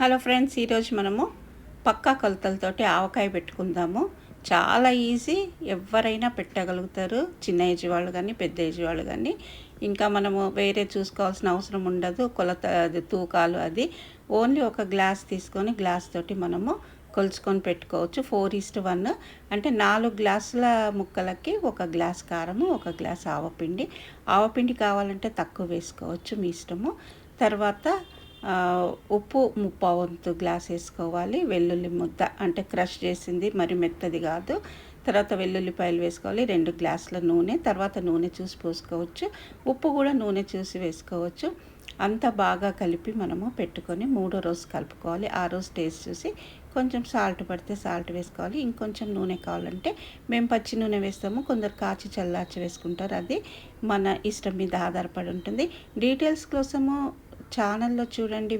Hello friends, ఈరోజు మనము పక్కా కొలతలతోటి ఆవకాయ పెట్టుకుందాము. చాలా ఈజీ, ఎవరైనా పెట్టగలుగుతారు. చిన్న ఏజ్ వాళ్ళు కానీ పెద్ద ఏజ్ వాళ్ళు కానీ. ఇంకా మనము వేరే చూసుకోవాల్సిన అవసరం ఉండదు. కొలత అది తూకాలు అది ఓన్లీ ఒక గ్లాస్ తీసుకొని గ్లాస్ తోటి మనము కొలుచుకొని పెట్టుకోవచ్చు. 4:1 అంటే 4 గ్లాసుల ముక్కలకి ఒక గ్లాస్ కారము, ఒక గ్లాస్ ఆవపిండి. ఆవపిండి కావాలంటే తక్కువ వేసుకోవచ్చు, మీ ఇష్టము. తర్వాత ఉప్పు 3/4 గ్లాస్ వేసుకోవాలి. వెల్లుల్లి ముద్ద అంటే క్రష్ చేసింది, మరి మెత్తది కాదు. తర్వాత వెల్లుల్లిపాయలు వేసుకోవాలి. 2 గ్లాసుల నూనె. తర్వాత నూనె చూసి పోసుకోవచ్చు. ఉప్పు కూడా నూనె చూసి వేసుకోవచ్చు. అంతా బాగా కలిపి మనము పెట్టుకొని 3వ రోజు కలుపుకోవాలి. ఆ రోజు టేస్ట్ చూసి కొంచెం సాల్ట్ పడితే సాల్ట్ వేసుకోవాలి. ఇంకొంచెం నూనె కావాలంటే మేము పచ్చి నూనె వేస్తాము, కొందరు కాచి చల్లార్చి వేసుకుంటారు. అది మన ఇష్టం మీద ఆధారపడి ఉంటుంది. డీటెయిల్స్ కోసము ఛానల్లో చూడండి.